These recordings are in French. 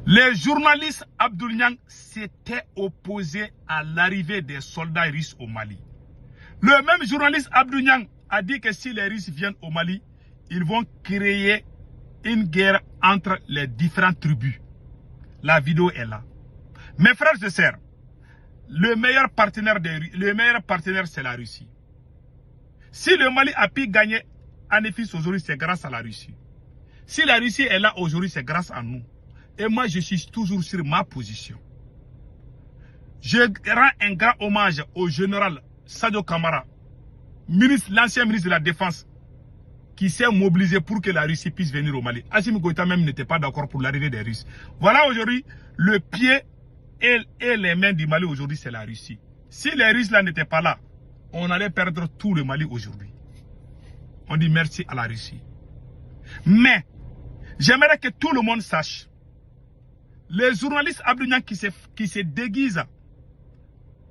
Les journalistes Abdoul Niang s'étaient opposés à l'arrivée des soldats russes au Mali. Le même journaliste Abdoul Niang a dit que si les Russes viennent au Mali, ils vont créer une guerre entre les différentes tribus. La vidéo est là. Mes frères et sœurs, le meilleur partenaire c'est la Russie. Si le Mali a pu gagner en efficace aujourd'hui, c'est grâce à la Russie. Si la Russie est là aujourd'hui, c'est grâce à nous. Et moi, je suis toujours sur ma position. Je rends un grand hommage au général Sadio Kamara, l'ancien ministre de la Défense, qui s'est mobilisé pour que la Russie puisse venir au Mali. Assimi Goïta même n'était pas d'accord pour l'arrivée des Russes. Voilà aujourd'hui, le pied et les mains du Mali aujourd'hui, c'est la Russie. Si les Russes là n'étaient pas là, on allait perdre tout le Mali aujourd'hui. On dit merci à la Russie. Mais, j'aimerais que tout le monde sache, les journalistes Abdoul Niang qui se déguisent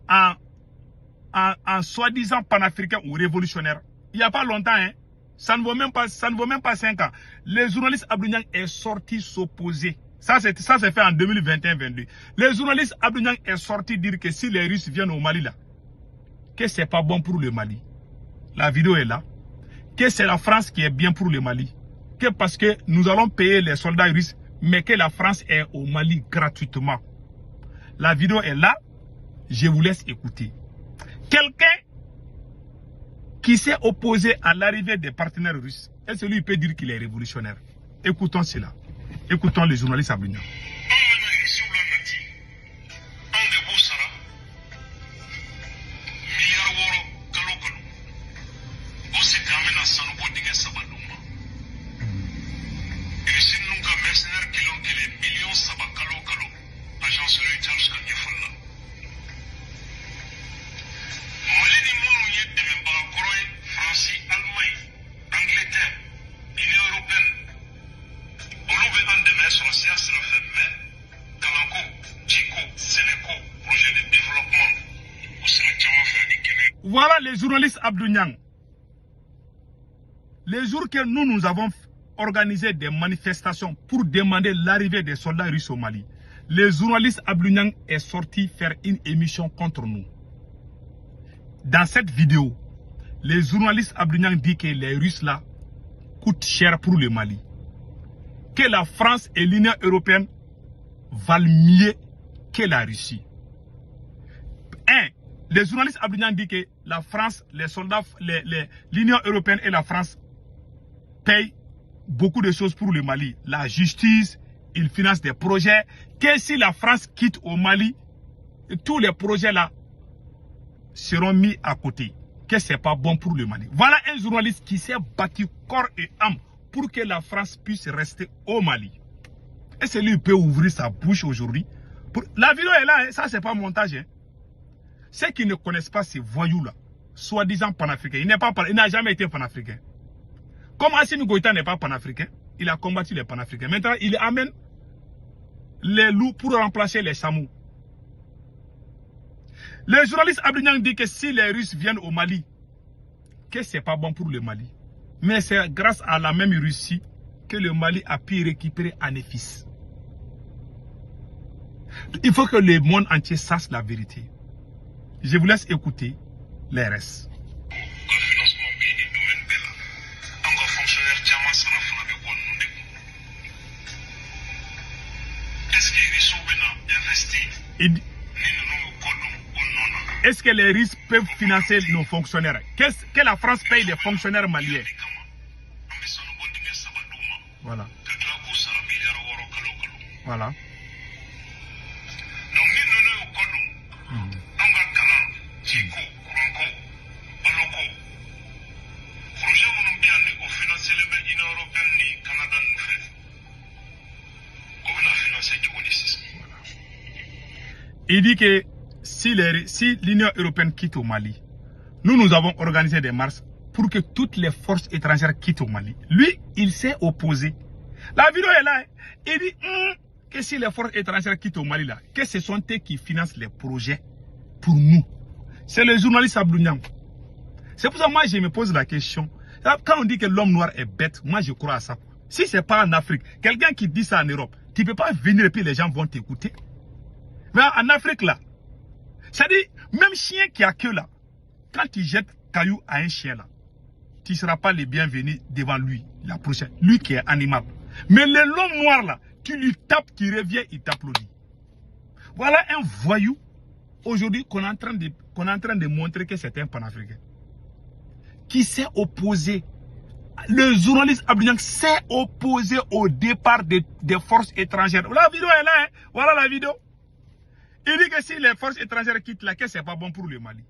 en soi-disant panafricains ou révolutionnaires, il n'y a pas longtemps, hein, ça ne vaut même pas 5 ans. Les journalistes Abdoul Niang est sorti s'opposer. Ça c'est fait en 2021-22. Les journalistes Abdoul Niang est sorti dire que si les Russes viennent au Mali là, que c'est pas bon pour le Mali. La vidéo est là. Que c'est la France qui est bien pour le Mali. Que parce que nous allons payer les soldats russes, mais que la France est au Mali gratuitement. La vidéo est là. Je vous laisse écouter. Quelqu'un qui s'est opposé à l'arrivée des partenaires russes, est-ce que lui peut dire qu'il est révolutionnaire? Écoutons cela. Écoutons les journalistes Abdoul Niang. Voilà les journalistes Abdoul Niang. Les jours que nous avons organisé des manifestations pour demander l'arrivée des soldats russes au Mali, les journalistes Abdoul Niang est sorti faire une émission contre nous. Dans cette vidéo, les journalistes Abdoul Niang disent que les Russes là coûtent cher pour le Mali. Que la France et l'Union européenne valent mieux que la Russie. Les journalistes Abdoul Niang disent que la France, les soldats, l'Union européenne et la France payent beaucoup de choses pour le Mali. La justice, ils financent des projets. Que si la France quitte au Mali, tous les projets là seront mis à côté. Que c'est pas bon pour le Mali. Voilà un journaliste qui s'est battu corps et âme pour que la France puisse rester au Mali. Et c'est lui qui peut ouvrir sa bouche aujourd'hui. La vidéo est là, hein. Ça c'est pas montage. Hein. Ceux qui ne connaissent pas ces voyous-là, soi-disant panafricains, il n'a jamais été panafricain. Comme Assimi Goïta n'est pas panafricain, il a combattu les panafricains. Maintenant, il amène les loups pour remplacer les chameaux. Les journalistes Abdoul Niang disent que si les Russes viennent au Mali, que c'est pas bon pour le Mali. Mais c'est grâce à la même Russie que le Mali a pu récupérer Anefis. Il faut que le monde entier sache la vérité. Je vous laisse écouter les restes. Est-ce que les Russes peuvent financer nos fonctionnaires? Que la France paye les fonctionnaires maliens? Voilà. Voilà. Il dit que si l'Union européenne quitte au Mali, nous avons organisé des marches pour que toutes les forces étrangères quittent au Mali. Lui, il s'est opposé. La vidéo est là. Hein. Il dit que si les forces étrangères quittent au Mali, là, que ce sont eux qui financent les projets pour nous. C'est le journaliste Abdoul Niang. C'est pour ça que moi je me pose la question. Quand on dit que l'homme noir est bête, moi je crois à ça. Si ce n'est pas en Afrique, quelqu'un qui dit ça en Europe, tu ne peux pas venir et puis les gens vont t'écouter. Mais en Afrique là, c'est-à-dire, même chien qui a queue là, quand tu jettes caillou à un chien là, tu ne seras pas le bienvenu devant lui, la prochaine, lui qui est animal. Mais l'homme noir là, tu lui tapes, tu reviens, il t'applaudit. Voilà un voyou, aujourd'hui, qu'on est en train de montrer que c'est un panafricain. Qui s'est opposé, le journaliste Abdou Niang s'est opposé au départ des forces étrangères. La vidéo est là, hein? Voilà la vidéo. Il dit que si les forces étrangères quittent là, que c'est pas bon pour le Mali.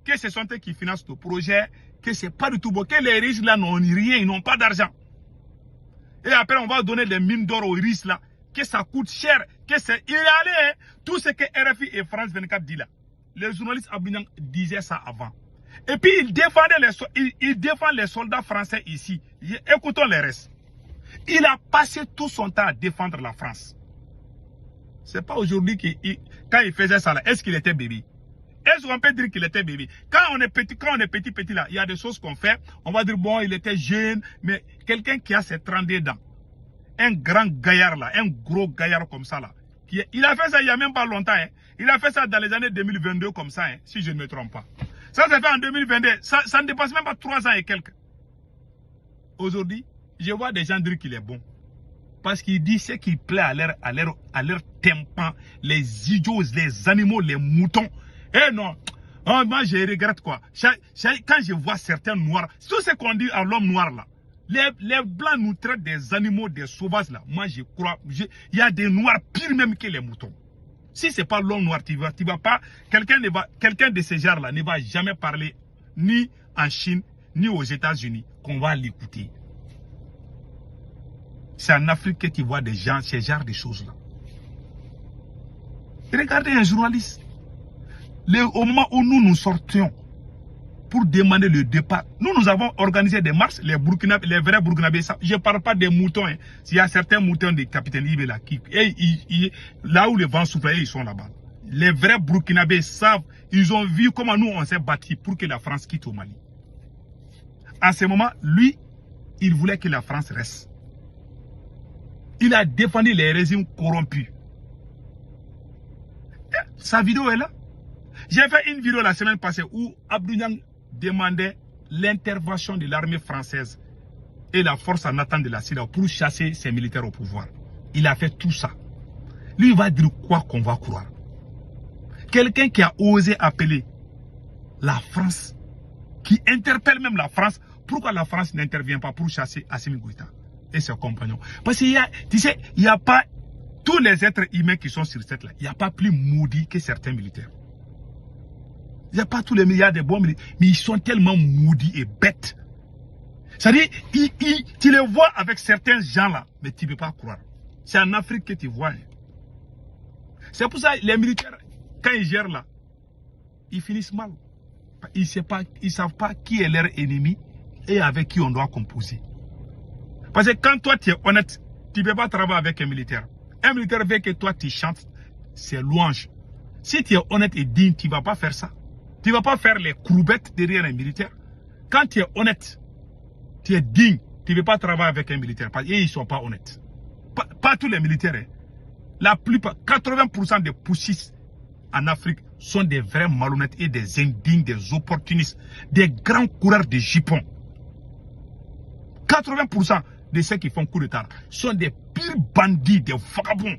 Que ce sont eux qui financent le projet, que c'est pas du tout bon, que les riches là n'ont rien, ils n'ont pas d'argent. Et après on va donner des mines d'or aux riches là, que ça coûte cher, que c'est... Il est allé, hein? Tout ce que RFI et France 24 dit là. Les journalistes Abdou Niang disaient ça avant. Et puis il défend les soldats français ici. Écoutons les restes. Il a passé tout son temps à défendre la France. C'est pas aujourd'hui que quand il faisait ça là, est-ce qu'il était bébé? Est-ce qu'on peut dire qu'il était bébé? Quand on est petit là, il y a des choses qu'on fait. On va dire bon, il était jeune, mais quelqu'un qui a ses 32 dents, un grand gaillard là, un gros gaillard comme ça là, il a fait ça il n'y a même pas longtemps. Hein. Il a fait ça dans les années 2022 comme ça, hein, si je ne me trompe pas. Ça s'est fait en 2022. Ça ne dépasse même pas 3 ans et quelques. Aujourd'hui, je vois des gens dire qu'il est bon. Parce qu'il dit ce qui plaît à leur tympan, les idiots, les animaux, les moutons. Eh non, oh, moi je regrette quoi. Quand je vois certains noirs, tout ce qu'on dit à l'homme noir là, les blancs nous traitent des animaux, des sauvages là. Moi je crois, il y a des noirs pires même que les moutons. Si ce n'est pas l'homme noir, tu vas pas, quelqu'un de ces genres là ne va jamais parler ni en Chine, ni aux États-Unis qu'on va l'écouter. C'est en Afrique que tu vois des gens, ces genres de choses-là. Regardez un journaliste. Au moment où nous sortions pour demander le départ, nous avons organisé des marches, les vrais Burkinabés. Je ne parle pas des moutons. Hein. Il y a certains moutons des capitaines Ibé là, là où le vent souffle, ils sont là-bas. Les vrais Burkinabés savent, ils ont vu comment nous on s'est battu pour que la France quitte au Mali. En ce moment, lui, il voulait que la France reste. Il a défendu les régimes corrompus. Sa vidéo est là. J'ai fait une vidéo la semaine passée où Abdou Niang demandait l'intervention de l'armée française et la force en attente de la CEDEAO pour chasser ses militaires au pouvoir. Il a fait tout ça. Lui, il va dire quoi qu'on va croire. Quelqu'un qui a osé appeler la France, qui interpelle même la France, pourquoi la France n'intervient pas pour chasser Assimi Goïta et ses compagnons? Parce qu'il y a, tu sais, il n'y a pas, tous les êtres humains qui sont sur cette là, il n'y a pas plus maudits que certains militaires. Il n'y a pas tous les milliards de bons militaires, mais ils sont tellement maudits et bêtes. C'est-à-dire, tu les vois avec certains gens là, mais tu ne peux pas croire. C'est en Afrique que tu vois. C'est pour ça que les militaires, quand ils gèrent là, ils finissent mal. Ils ne savent pas qui est leur ennemi et avec qui on doit composer. Parce que quand toi tu es honnête, tu ne peux pas travailler avec un militaire. Un militaire veut que toi tu chantes ses louanges. Si tu es honnête et digne, tu ne vas pas faire ça. Tu ne vas pas faire les courbettes derrière un militaire. Quand tu es honnête, tu es digne, tu ne peux pas travailler avec un militaire. Parce qu'ils ne sont pas honnêtes. Pas tous les militaires. Hein. La plupart, 80% des poussistes en Afrique sont des vrais malhonnêtes et des indignes, des opportunistes, des grands coureurs de jupons. 80% de ceux qui font coup d'État sont des pires bandits, des vagabonds.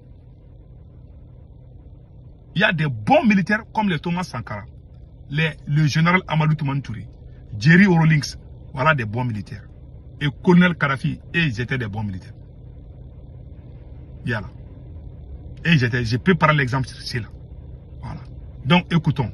Il y a des bons militaires comme le Thomas Sankara, le général Amadou Toumani Touré, Jerry Rawlings, voilà des bons militaires. Et colonel Kadhafi, et ils étaient des bons militaires. Voilà. Et je peux prendre l'exemple sur là. Voilà. Donc écoutons.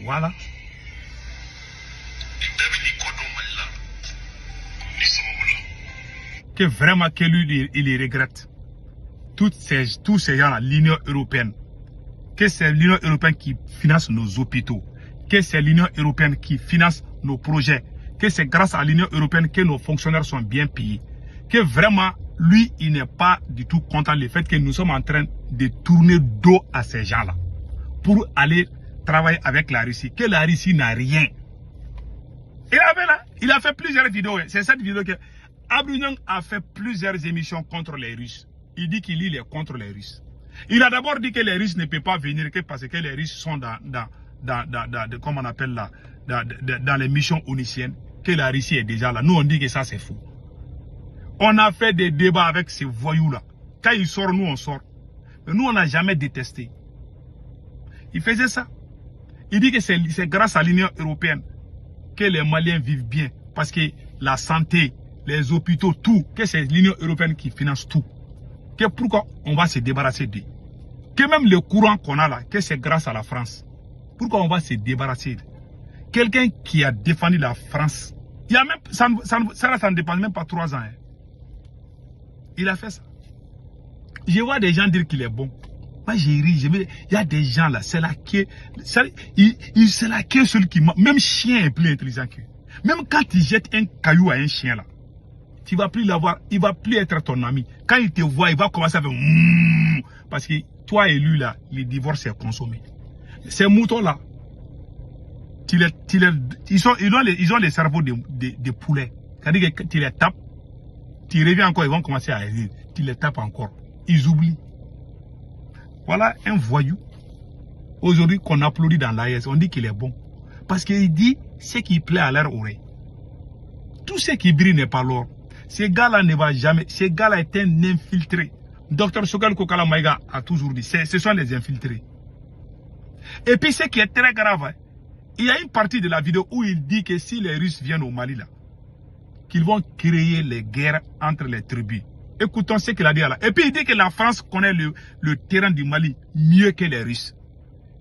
Voilà. Que vraiment que lui, il les regrette. Tous ces gens-là, l'Union européenne, que c'est l'Union européenne qui finance nos hôpitaux, que c'est l'Union européenne qui finance nos projets, que c'est grâce à l'Union européenne que nos fonctionnaires sont bien payés, que vraiment, lui, il n'est pas du tout content du fait que nous sommes en train de tourner dos à ces gens-là pour aller travailler avec la Russie, que la Russie n'a rien. Il a fait plusieurs vidéos, c'est cette vidéo que Abdou Niang a fait plusieurs émissions contre les Russes. Il dit qu'il est contre les Russes. Il a d'abord dit que les Russes ne peuvent pas venir que parce que les Russes sont comment on appelle là, dans les missions oniciennes, que la Russie est déjà là. Nous on dit que ça c'est faux. On a fait des débats avec ces voyous-là. Quand ils sortent, nous on sort. Mais nous on n'a jamais détesté. Il faisait ça. Il dit que c'est grâce à l'Union européenne que les Maliens vivent bien. Parce que la santé, les hôpitaux, tout, que c'est l'Union européenne qui finance tout. Que pourquoi on va se débarrasser d'eux? Que même le courant qu'on a là, que c'est grâce à la France. Pourquoi on va se débarrasser d'eux? Quelqu'un qui a défendu la France, il y a même, ça ne dépasse même pas 3 ans. Hein. Il a fait ça. Je vois des gens dire qu'il est bon. Moi j'ai ri, il y a des gens là, c'est là que celui qui même chien est plus intelligent que. Même quand il jette un caillou à un chien là, tu vas plus l'avoir, il va plus être ton ami. Quand il te voit, il va commencer à faire parce que toi et lui là, le divorce est consommé. Ces moutons là, ils ont les cerveaux de poulet. C'est-à-dire que tu les tapes, tu reviens encore, ils vont commencer à rire. Tu les tapes encore. Ils oublient. Voilà un voyou. Aujourd'hui qu'on applaudit dans l'AES, on dit qu'il est bon. Parce qu'il dit ce qui plaît à leur oreille. Tout ce qui brille n'est pas l'or. Ce gars-là ne va jamais. Ce gars-là est un infiltré. Dr Choguel Kokala Maïga a toujours dit, ce sont les infiltrés. Et puis ce qui est très grave, hein, il y a une partie de la vidéo où il dit que si les Russes viennent au Mali là, qu'ils vont créer les guerres entre les tribus. Écoutons ce qu'il a dit là. Et puis il dit que la France connaît le terrain du Mali mieux que les Russes.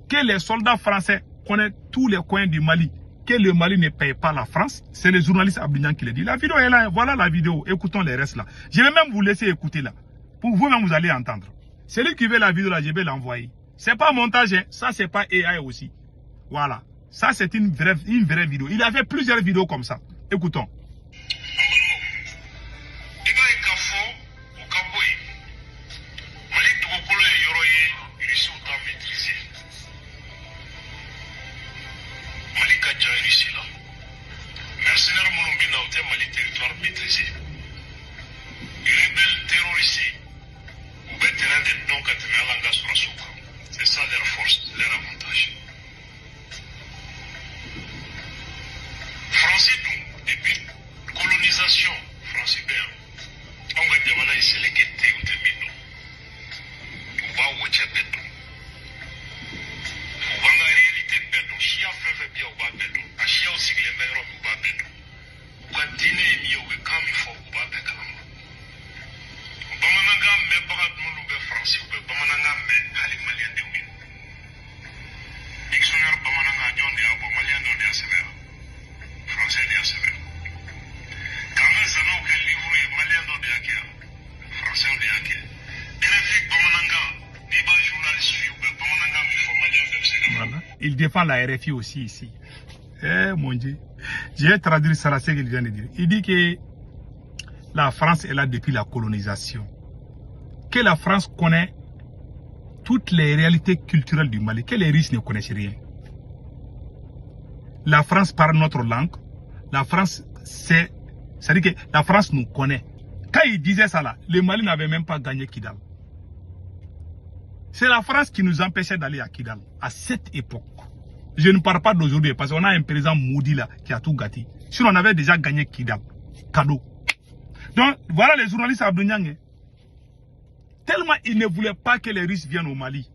Que les soldats français connaissent tous les coins du Mali. Que le Mali ne paye pas la France. C'est le journaliste Abdou Niang qui le dit. La vidéo est là. Voilà la vidéo. Écoutons les restes là. Je vais même vous laisser écouter là. Pour vous-même, vous allez entendre. Celui qui veut la vidéo là, je vais l'envoyer. C'est pas montage. Hein. Ça, c'est pas AI aussi. Voilà. Ça, c'est une vraie vidéo. Il a fait plusieurs vidéos comme ça. Écoutons. C'est ça leur force, leur avantage. Français donc, depuis colonisation français bien, on va demander ici les guettés ou des minous. On va watcher béton. On va en réalité béton. Chia fait bien au bas béton. A chia aussi les meilleurs au bas béton. Quand dîner est mieux, quand il faut au bas béton. Bamananga me bagat mulu be français be bamananga me hali malien de win dictionnaire bamananga jonde abo malien de sévère français de sévère quand les anneaux que livre malien de akia français de akia RFI bamananga débat journaliste be bamananga me faut malien de sévère. Voilà, il défend la RFI aussi ici. Eh mon Dieu, j'ai traduit ça ce qu'il vient de dire. Il dit que la France est là depuis la colonisation. Que la France connaît toutes les réalités culturelles du Mali, que les Russes ne connaissent rien. La France parle notre langue. La France sait, c'est-à-dire que la France nous connaît. Quand il disait ça là, le Mali n'avait même pas gagné Kidal. C'est la France qui nous empêchait d'aller à Kidal à cette époque. Je ne parle pas d'aujourd'hui parce qu'on a un président maudit là qui a tout gâté. Sinon on avait déjà gagné Kidal. Cadeau. Donc, voilà les journalistes Abdou Niang. Tellement il ne voulait pas que les Russes viennent au Mali.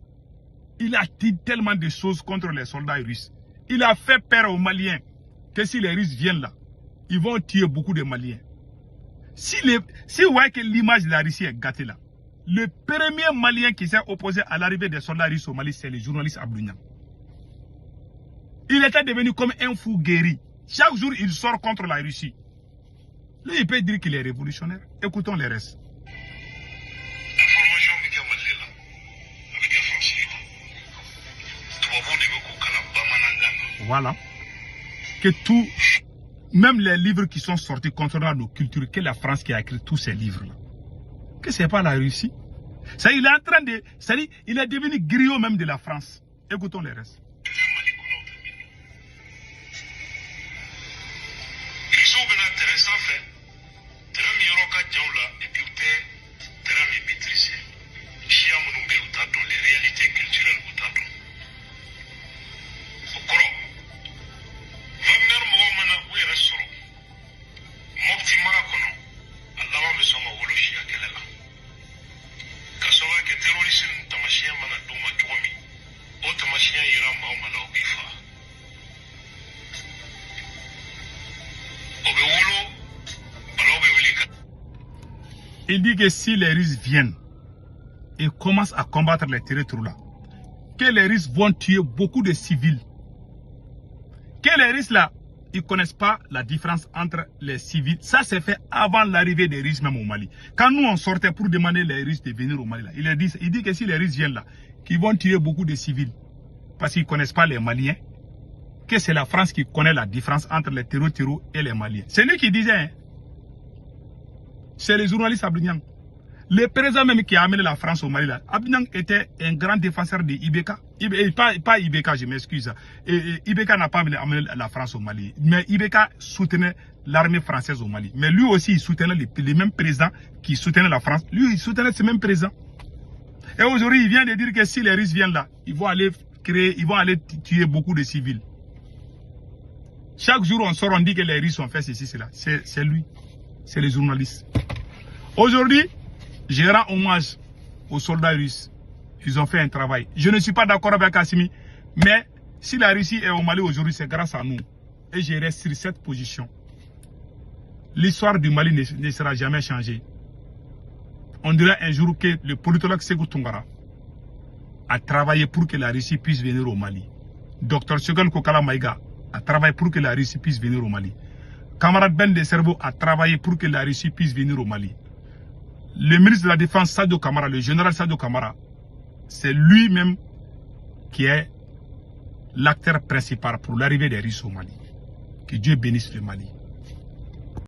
Il a dit tellement de choses contre les soldats russes. Il a fait peur aux Maliens que si les Russes viennent là, ils vont tuer beaucoup de Maliens. Si vous voyez que l'image de la Russie est gâtée là, le premier Malien qui s'est opposé à l'arrivée des soldats russes au Mali, c'est le journaliste Abdou Niang. Il était devenu comme un fou guéri. Chaque jour, il sort contre la Russie. Lui, il peut dire qu'il est révolutionnaire. Écoutons les restes. Voilà. Que tout, même les livres qui sont sortis concernant nos cultures, que la France qui a écrit tous ces livres-là, que ce n'est pas la Russie. Ça, il est en train de... C'est-à-dire, il est devenu griot même de la France. Écoutons les restes. Il dit que si les Russes viennent et commencent à combattre les territoires là, que les Russes vont tuer beaucoup de civils. Que les Russes là, ils ne connaissent pas la différence entre les civils. Ça s'est fait avant l'arrivée des Russes même au Mali. Quand nous on sortait pour demander les Russes de venir au Mali, là, il dit que si les Russes viennent là, qu'ils vont tuer beaucoup de civils. Parce qu'ils ne connaissent pas les Maliens. Que c'est la France qui connaît la différence entre les terreaux et les Maliens. C'est lui qui disait, hein. C'est le journaliste Abdou Niang. Le président même qui a amené la France au Mali, là, Abdou Niang était un grand défenseur de Ibeka. Pas Ibeka, je m'excuse. Ibeka n'a pas amené la France au Mali. Mais Ibeka soutenait l'armée française au Mali. Mais lui aussi, il soutenait les mêmes présidents qui soutenaient la France. Lui, il soutenait ces mêmes présidents. Et aujourd'hui, il vient de dire que si les Russes viennent là, ils vont aller tuer beaucoup de civils. Chaque jour, on sort, on dit que les Russes ont fait ceci, cela. C'est lui. C'est les journalistes. Aujourd'hui, je rends hommage aux soldats russes. Ils ont fait un travail. Je ne suis pas d'accord avec Assimi, mais si la Russie est au Mali aujourd'hui, c'est grâce à nous. Et je reste sur cette position. L'histoire du Mali ne sera jamais changée. On dirait un jour que le politologue Sékou Toungara a travaillé pour que la Russie puisse venir au Mali. Dr Choguel Kokala Maïga a travaillé pour que la Russie puisse venir au Mali. Camarade Ben de Cerveau a travaillé pour que la Russie puisse venir au Mali. Le ministre de la Défense, Sadio Kamara, le général Sadio Kamara, c'est lui-même qui est l'acteur principal pour l'arrivée des Russes au Mali. Que Dieu bénisse le Mali.